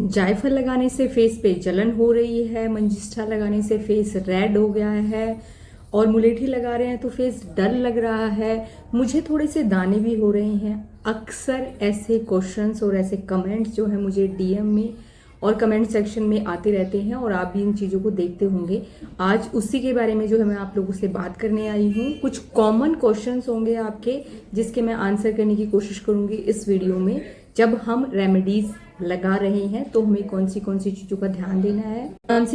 जायफल लगाने से फेस पे जलन हो रही है, मंजिष्ठा लगाने से फेस रेड हो गया है और मुलेठी लगा रहे हैं तो फेस डल लग रहा है, मुझे थोड़े से दाने भी हो रहे हैं। अक्सर ऐसे क्वेश्चंस और ऐसे कमेंट्स जो है मुझे डीएम में और कमेंट सेक्शन में आते रहते हैं और आप भी इन चीज़ों को देखते होंगे। आज उसी के बारे में जो है मैं आप लोगों से बात करने आई हूँ। कुछ कॉमन क्वेश्चंस होंगे आपके जिसके मैं आंसर करने की कोशिश करूँगी इस वीडियो में। जब हम रेमेडीज लगा रहे हैं तो हमें कौन सी चीज़ों का ध्यान देना है,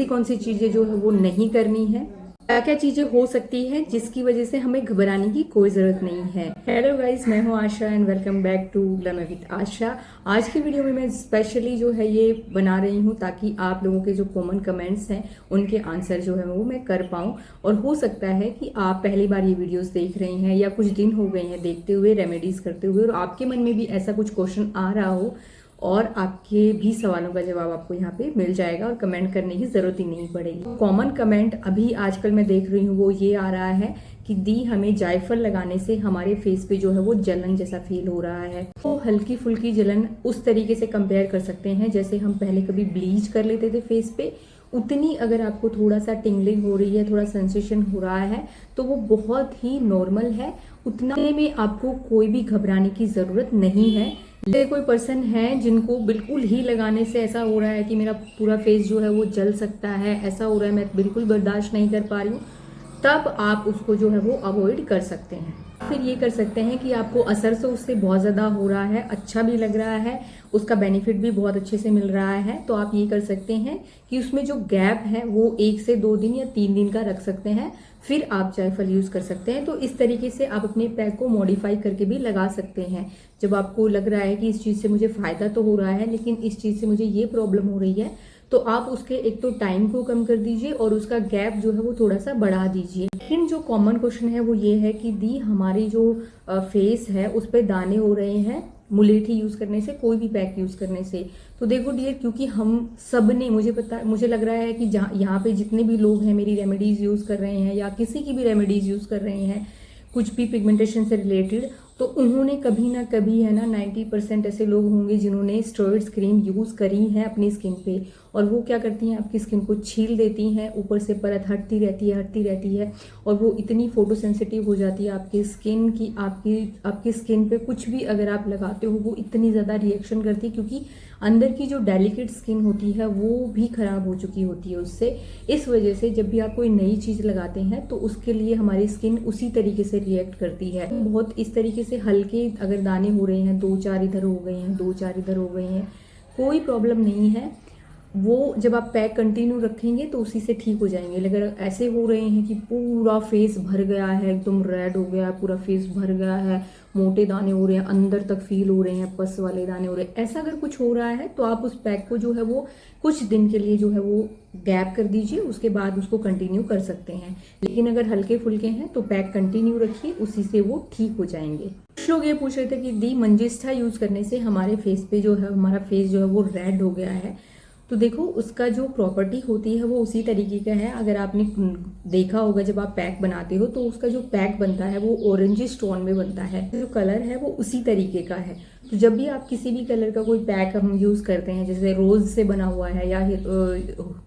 कौन सी चीज़ें जो है वो नहीं करनी है, क्या क्या चीजें हो सकती है जिसकी वजह से हमें घबराने की कोई जरूरत नहीं है। हेलो गाइस, मैं हूं Asha and welcome back to glamour with Asha. आज की वीडियो में मैं स्पेशली जो है ये बना रही हूं ताकि आप लोगों के जो कॉमन कमेंट्स हैं उनके आंसर जो है वो मैं कर पाऊं। और हो सकता है कि आप पहली बार ये वीडियोस देख रहे हैं या कुछ दिन हो गए हैं देखते हुए, रेमेडीज करते हुए, और आपके मन में भी ऐसा कुछ क्वेश्चन आ रहा हो और आपके भी सवालों का जवाब आपको यहाँ पे मिल जाएगा और कमेंट करने की जरूरत ही नहीं पड़ेगी। कॉमन कमेंट अभी आजकल मैं देख रही हूँ वो ये आ रहा है कि दी हमें जायफल लगाने से हमारे फेस पे जो है वो जलन जैसा फील हो रहा है। तो हल्की फुल्की जलन उस तरीके से कंपेयर कर सकते हैं जैसे हम पहले कभी ब्लीच कर लेते थे फेस पे, उतनी अगर आपको थोड़ा सा टिंगलिंग हो रही है, थोड़ा सेंसेशन हो रहा है तो वो बहुत ही नॉर्मल है। उतना में आपको कोई भी घबराने की जरूरत नहीं है। जैसे कोई पर्सन है जिनको बिल्कुल ही लगाने से ऐसा हो रहा है कि मेरा पूरा फेस जो है वो जल सकता है, ऐसा हो रहा है, मैं बिल्कुल बर्दाश्त नहीं कर पा रही हूँ, तब आप उसको जो है वो अवॉइड कर सकते हैं। फिर ये कर सकते हैं कि आपको असर तो उससे बहुत ज़्यादा हो रहा है, अच्छा भी लग रहा है, उसका बेनिफिट भी बहुत अच्छे से मिल रहा है, तो आप ये कर सकते हैं कि उसमें जो गैप है वो 1 से 2 दिन या 3 दिन का रख सकते हैं, फिर आप जायफल यूज़ कर सकते हैं। तो इस तरीके से आप अपने पैक को मॉडिफाई करके भी लगा सकते हैं। जब आपको लग रहा है कि इस चीज़ से मुझे फ़ायदा तो हो रहा है लेकिन इस चीज़ से मुझे ये प्रॉब्लम हो रही है, तो आप उसके एक तो टाइम को कम कर दीजिए और उसका गैप जो है वो थोड़ा सा बढ़ा दीजिए। लेकिन जो कॉमन क्वेश्चन है वो ये है कि दी हमारी जो फेस है उस पर दाने हो रहे हैं मुलेठी यूज करने से, कोई भी पैक यूज करने से। तो देखो डियर, क्योंकि हम सब ने, मुझे लग रहा है कि जहाँ यहाँ पे जितने भी लोग हैं मेरी रेमेडीज यूज कर रहे हैं या किसी की भी रेमेडीज यूज कर रहे हैं कुछ भी पिगमेंटेशन से रिलेटेड, तो उन्होंने कभी ना कभी, है ना, 90% ऐसे लोग होंगे जिन्होंने स्टेरॉइड्स क्रीम यूज़ करी है अपनी स्किन पे। और वो क्या करती हैं, आपकी स्किन को छील देती हैं, ऊपर से परत हटती रहती है और वो इतनी फोटो सेंसिटिव हो जाती है आपकी स्किन की, आपकी स्किन पे कुछ भी अगर आप लगाते हो वो इतनी ज़्यादा रिएक्शन करती है, क्योंकि अंदर की जो डेलिकेट स्किन होती है वो भी ख़राब हो चुकी होती है उससे। इस वजह से जब भी आप कोई नई चीज़ लगाते हैं तो उसके लिए हमारी स्किन उसी तरीके से रिएक्ट करती है। बहुत इस तरीके से हल्के अगर दाने हो रहे हैं, 2-4 इधर हो गए हैं, 2-4 इधर हो गए हैं, कोई प्रॉब्लम नहीं है। वो जब आप पैक कंटिन्यू रखेंगे तो उसी से ठीक हो जाएंगे। अगर ऐसे हो रहे हैं कि पूरा फेस भर गया है, एकदम रेड हो गया है, पूरा फेस भर गया है, मोटे दाने हो रहे हैं, अंदर तक फील हो रहे हैं, पस वाले दाने हो रहे हैं, ऐसा अगर कुछ हो रहा है तो आप उस पैक को जो है वो कुछ दिन के लिए जो है वो गैप कर दीजिए, उसके बाद उसको कंटिन्यू कर सकते हैं। लेकिन अगर हल्के फुल्के हैं तो पैक कंटिन्यू रखिए, उसी से वो ठीक हो जाएंगे। कुछ लोग ये पूछ रहे थे कि दी मंजिष्ठा यूज करने से हमारे फेस पे जो है, हमारा फेस जो है वो रेड हो गया है। तो देखो, उसका जो प्रॉपर्टी होती है वो उसी तरीके का है। अगर आपने देखा होगा जब आप पैक बनाते हो तो उसका जो पैक बनता है वो ऑरेंजिश टोन में बनता है, जो कलर है वो उसी तरीके का है। तो जब भी आप किसी भी कलर का कोई पैक हम यूज़ करते हैं, जैसे रोज से बना हुआ है या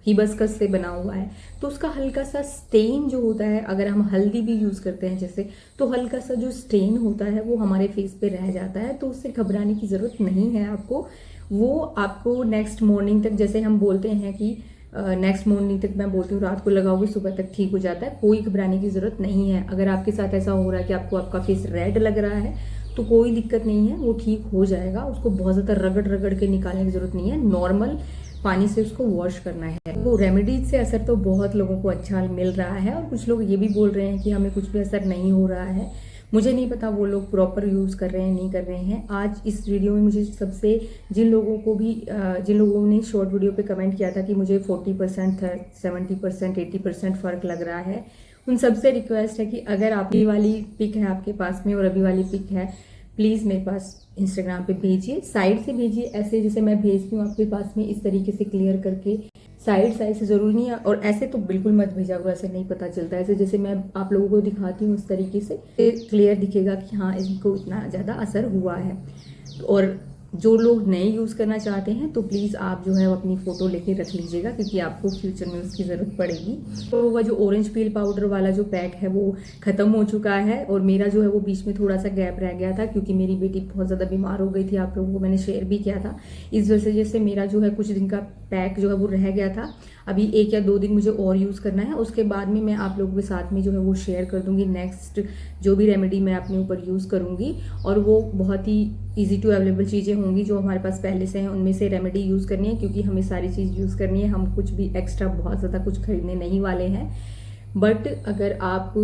हिबिस्कस से बना हुआ है, तो उसका हल्का सा स्टेन जो होता है, अगर हम हल्दी भी यूज़ करते हैं जैसे, तो हल्का सा जो स्टेन होता है वो हमारे फेस पे रह जाता है। तो उससे घबराने की ज़रूरत नहीं है आपको। वो आपको नेक्स्ट मॉर्निंग तक, जैसे हम बोलते हैं कि नेक्स्ट मॉर्निंग तक, मैं बोलती हूँ रात को लगाओगे सुबह तक ठीक हो जाता है, कोई घबराने की ज़रूरत नहीं है। अगर आपके साथ ऐसा हो रहा है कि आपको आपका फेस रेड लग रहा है तो कोई दिक्कत नहीं है, वो ठीक हो जाएगा। उसको बहुत ज़्यादा रगड़ के निकालने की ज़रूरत नहीं है, नॉर्मल पानी से उसको वॉश करना है। वो रेमेडीज से असर तो बहुत लोगों को अच्छा मिल रहा है और कुछ लोग ये भी बोल रहे हैं कि हमें कुछ भी असर नहीं हो रहा है। मुझे नहीं पता वो लोग प्रॉपर यूज़ कर रहे हैं नहीं कर रहे हैं। आज इस वीडियो में मुझे सबसे, जिन लोगों ने शॉर्ट वीडियो पे कमेंट किया था कि मुझे 40%, 70%, 80% फ़र्क लग रहा है, उन सबसे रिक्वेस्ट है कि अगर आप ये वाली पिक है आपके पास में और अभी वाली पिक है, प्लीज़ मेरे पास इंस्टाग्राम पे भेजिए, साइड से भेजिए, ऐसे जैसे मैं भेजती हूँ आपके पास में, इस तरीके से क्लियर करके। साइड से ज़रूरी नहीं है, और ऐसे तो बिल्कुल मत भेजा करो, ऐसे नहीं पता चलता। ऐसे जैसे मैं आप लोगों को दिखाती हूँ उस तरीके से क्लियर दिखेगा कि हाँ इनको इतना ज़्यादा असर हुआ है। और जो लोग नए यूज़ करना चाहते हैं तो प्लीज़ आप जो है वो अपनी फ़ोटो लेके रख लीजिएगा, क्योंकि आपको फ्यूचर में उसकी ज़रूरत पड़ेगी। तो वह जो ऑरेंज पील पाउडर वाला जो पैक है वो ख़त्म हो चुका है, और मेरा जो है वो बीच में थोड़ा सा गैप रह गया था, क्योंकि मेरी बेटी बहुत ज़्यादा बीमार हो गई थी। आप लोगों को मैंने शेयर भी किया था। इस वजह से मेरा जो है कुछ दिन का पैक जो है वो रह गया था। अभी 1 या 2 दिन मुझे और यूज़ करना है, उसके बाद में मैं आप लोगों के साथ में जो है वो शेयर कर दूंगी नेक्स्ट जो भी रेमेडी मैं अपने ऊपर यूज़ करूंगी। और वो बहुत ही ईजी टू अवेलेबल चीज़ें होंगी जो हमारे पास पहले से हैं, उनमें से रेमेडी यूज़ करनी है, क्योंकि हमें सारी चीज़ यूज़ करनी है। हम कुछ भी एक्स्ट्रा बहुत ज़्यादा कुछ खरीदने नहीं वाले हैं। बट अगर आप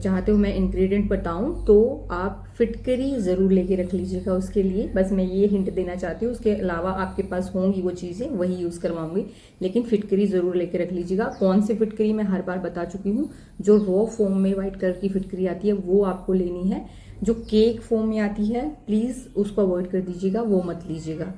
चाहते हो मैं इंग्रेडिएंट बताऊं तो आप फिटकरी ज़रूर लेके रख लीजिएगा उसके लिए। बस मैं ये हिंट देना चाहती हूँ। उसके अलावा आपके पास होंगी वो चीज़ें, वही यूज़ करवाऊंगी, लेकिन फिटकरी ज़रूर लेके रख लीजिएगा। कौन सी फिटकरी मैं हर बार बता चुकी हूँ। जो रॉ फॉर्म में वाइट कलर की फिटकरी आती है वो आपको लेनी है। जो केक फॉर्म में आती है प्लीज़ उसको अवॉइड कर दीजिएगा, वो मत लीजिएगा।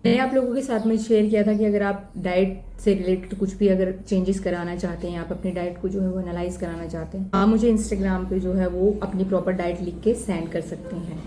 मैंने आप लोगों के साथ में शेयर किया था कि अगर आप डाइट से रिलेटेड कुछ भी अगर चेंजेस कराना चाहते हैं, आप अपनी डाइट को जो है वो एनालाइज कराना चाहते हैं, आप मुझे इंस्टाग्राम पे जो है वो अपनी प्रॉपर डाइट लिख के सेंड कर सकते हैं।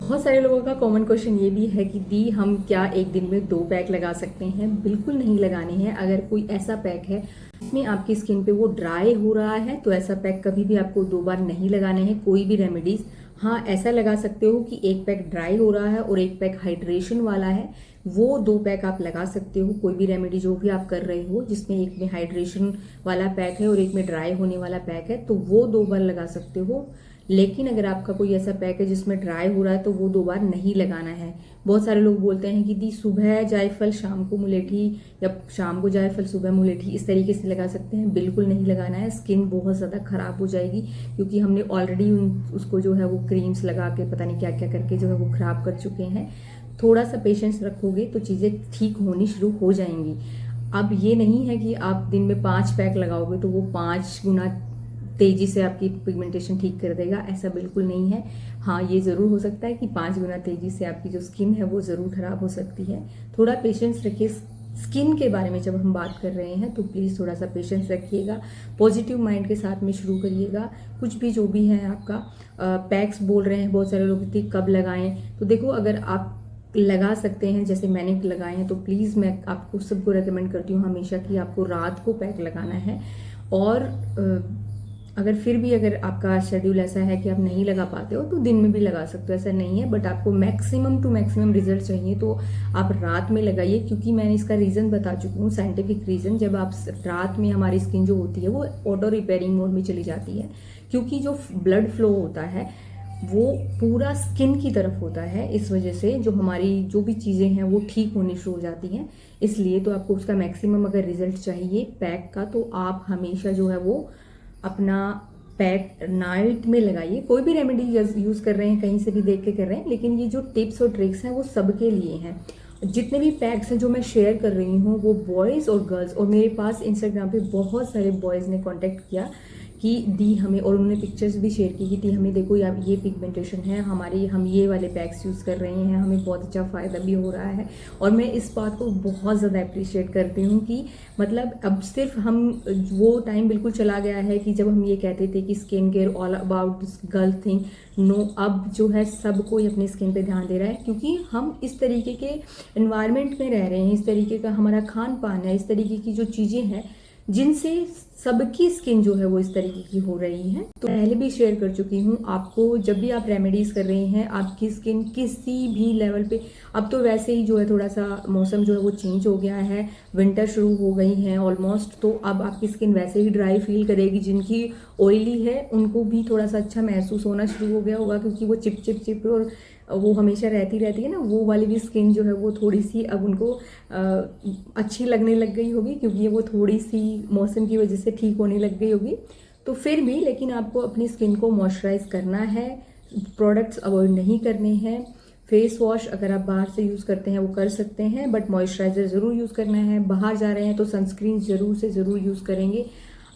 बहुत सारे लोगों का कॉमन क्वेश्चन ये भी है कि दी हम क्या एक दिन में 2 पैक लगा सकते हैं? बिल्कुल नहीं लगाने हैं। अगर कोई ऐसा पैक है जिसमें आपकी स्किन पे वो ड्राई हो रहा है तो ऐसा पैक कभी भी आपको 2 बार नहीं लगाने हैं। कोई भी रेमेडीज, हाँ ऐसा लगा सकते हो कि एक पैक ड्राई हो रहा है और एक पैक हाइड्रेशन वाला है, वो 2 पैक आप लगा सकते हो। कोई भी रेमेडी जो भी आप कर रहे हो जिसमें एक में हाइड्रेशन वाला पैक है और एक में ड्राई होने वाला पैक है, तो वो 2 बार लगा सकते हो। लेकिन अगर आपका कोई ऐसा पैक है जिसमें ड्राई हो रहा है तो वो 2 बार नहीं लगाना है। बहुत सारे लोग बोलते हैं कि दी सुबह जायफल शाम को मुलेठी, या शाम को जायफल सुबह मुलेठी, इस तरीके से लगा सकते हैं। बिल्कुल नहीं लगाना है। स्किन बहुत ज़्यादा खराब हो जाएगी, क्योंकि हमने ऑलरेडी उसको जो है वो क्रीम्स लगा के पता नहीं क्या क्या करके जो है वो खराब कर चुके हैं। थोड़ा सा पेशेंस रखोगे तो चीज़ें ठीक होनी शुरू हो जाएंगी। अब ये नहीं है कि आप दिन में 5 पैक लगाओगे तो वो 5 गुना तेजी से आपकी पिगमेंटेशन ठीक कर देगा, ऐसा बिल्कुल नहीं है। हाँ ये ज़रूर हो सकता है कि 5 गुना तेजी से आपकी जो स्किन है वो ज़रूर खराब हो सकती है। थोड़ा पेशेंस रखिए। स्किन के बारे में जब हम बात कर रहे हैं तो प्लीज़ थोड़ा सा पेशेंस रखिएगा। पॉजिटिव माइंड के साथ में शुरू करिएगा। कुछ भी जो भी है आपका पैक्स बोल रहे हैं बहुत सारे लोग कि कब लगाएं, तो देखो अगर आप लगा सकते हैं जैसे मैंने लगाए हैं तो प्लीज़ मैं आपको सबको रेकमेंड करती हूँ हमेशा कि आपको रात को पैक लगाना है। और अगर फिर भी अगर आपका शेड्यूल ऐसा है कि आप नहीं लगा पाते हो तो दिन में भी लगा सकते हो, ऐसा नहीं है। बट आपको मैक्सिमम टू मैक्सिमम रिजल्ट चाहिए तो आप रात में लगाइए, क्योंकि मैंने इसका रीज़न बता चुकी हूँ, साइंटिफिक रीज़न। जब आप रात में हमारी स्किन जो होती है वो ऑटो रिपेयरिंग मोड में चली जाती है, क्योंकि जो ब्लड फ्लो होता है वो पूरा स्किन की तरफ होता है। इस वजह से जो हमारी जो भी चीज़ें हैं वो ठीक होनी शुरू हो जाती हैं। इसलिए तो आपको उसका मैक्सिमम अगर रिजल्ट चाहिए पैक का तो आप हमेशा जो है वो अपना पैक नाइट में लगाइए। कोई भी रेमेडी यूज़ कर रहे हैं कहीं से भी देख के कर रहे हैं, लेकिन ये जो टिप्स और ट्रिक्स हैं वो सबके लिए हैं। जितने भी पैक्स हैं जो मैं शेयर कर रही हूँ वो बॉयज़ और गर्ल्स, और मेरे पास इंस्टाग्राम पे बहुत सारे बॉयज़ ने कांटेक्ट किया कि दी हमें, और उन्होंने पिक्चर्स भी शेयर की थी हमें, देखो यार ये पिगमेंटेशन है हमारी, हम ये वाले पैक्स यूज़ कर रहे हैं, हमें बहुत अच्छा फ़ायदा भी हो रहा है। और मैं इस बात को बहुत ज़्यादा अप्रिशिएट करती हूँ कि मतलब अब सिर्फ हम, वो टाइम बिल्कुल चला गया है कि जब हम ये कहते थे कि skin care all about girl thing. No, अब जो है सब कोई अपनी स्किन पे ध्यान दे रहा है, क्योंकि हम इस तरीके के एनवायरनमेंट में रह रहे हैं, इस तरीके का हमारा खान पान है, इस तरीके की जो चीज़ें हैं जिनसे सबकी स्किन जो है वो इस तरीके की हो रही है। तो पहले भी शेयर कर चुकी हूँ आपको, जब भी आप रेमेडीज कर रहे हैं आपकी स्किन किसी भी लेवल पे, अब तो वैसे ही जो है थोड़ा सा मौसम जो है वो चेंज हो गया है, विंटर शुरू हो गई है ऑलमोस्ट, तो अब आपकी स्किन वैसे ही ड्राई फील करेगी। जिनकी ऑयली है उनको भी थोड़ा सा अच्छा महसूस होना शुरू हो गया होगा, क्योंकि वो चिप चिप चिप और वो हमेशा रहती है ना, वो वाली भी स्किन जो है वो थोड़ी सी अब उनको अच्छी लगने लग गई होगी, क्योंकि ये वो थोड़ी सी मौसम की वजह से ठीक होने लग गई होगी। तो फिर भी लेकिन आपको अपनी स्किन को मॉइस्चराइज करना है, प्रोडक्ट्स अवॉइड नहीं करने हैं। फेस वॉश अगर आप बाहर से यूज़ करते हैं वो कर सकते हैं, बट मॉइस्चराइजर ज़रूर यूज़ करना है। बाहर जा रहे हैं तो सनस्क्रीन ज़रूर से ज़रूर यूज़ करेंगे।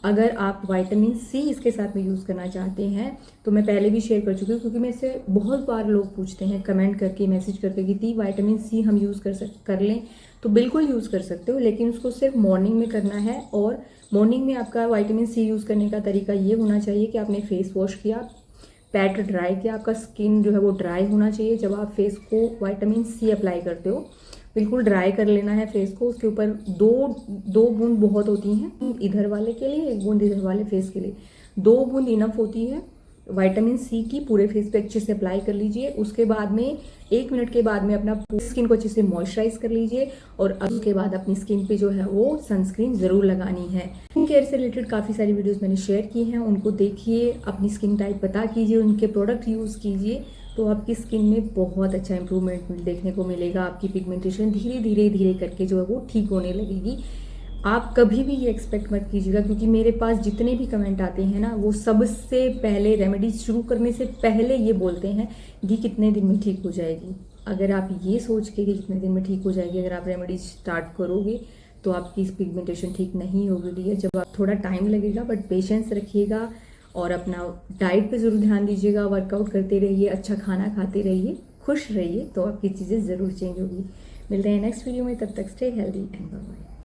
अगर आप विटामिन सी इसके साथ में यूज़ करना चाहते हैं तो मैं पहले भी शेयर कर चुकी हूँ, क्योंकि मेरे से बहुत बार लोग पूछते हैं कमेंट करके, मैसेज करके कि दी विटामिन सी हम यूज़ कर लें, तो बिल्कुल यूज़ कर सकते हो, लेकिन उसको सिर्फ मॉर्निंग में करना है। और मॉर्निंग में आपका विटामिन सी यूज़ करने का तरीका ये होना चाहिए कि आपने फेस वॉश किया, पैट ड्राई किया, आपका स्किन जो है वो ड्राई होना चाहिए जब आप फेस को विटामिन सी अप्लाई करते हो। बिल्कुल ड्राई कर लेना है फेस को। उसके ऊपर दो बूंद बहुत होती हैं, इधर वाले के लिए, एक बूंद इधर वाले फेस के लिए। 2 बूंद इनफ होती है विटामिन सी की। पूरे फेस पे अच्छे से अप्लाई कर लीजिए। उसके बाद में 1 मिनट के बाद में अपना स्किन को अच्छे से मॉइस्चराइज कर लीजिए और उसके बाद अपनी स्किन पे जो है वो सनस्क्रीन ज़रूर लगानी है। स्किन केयर से रिलेटेड काफ़ी सारी वीडियोस मैंने शेयर की हैं, उनको देखिए, अपनी स्किन टाइप पता कीजिए, उनके प्रोडक्ट यूज़ कीजिए, तो आपकी स्किन में बहुत अच्छा इंप्रूवमेंट देखने को मिलेगा। आपकी पिगमेंटेशन धीरे धीरे करके जो है वो ठीक होने लगेगी। आप कभी भी ये एक्सपेक्ट मत कीजिएगा, क्योंकि मेरे पास जितने भी कमेंट आते हैं ना, वो सबसे पहले रेमेडी शुरू करने से पहले ये बोलते हैं कि कितने दिन में ठीक हो जाएगी। अगर आप ये सोच के कि कितने दिन में ठीक हो जाएगी, अगर आप रेमेडी स्टार्ट करोगे तो आपकी पिगमेंटेशन ठीक नहीं होगी। जब आप थोड़ा टाइम लगेगा, बट पेशेंस रखिएगा और अपना डाइट पे ज़रूर ध्यान दीजिएगा। वर्कआउट करते रहिए, अच्छा खाना खाते रहिए, खुश रहिए, तो आपकी चीज़ें ज़रूर चेंज होगी। मिलते हैं नेक्स्ट वीडियो में, तब तक stay healthy and bye bye.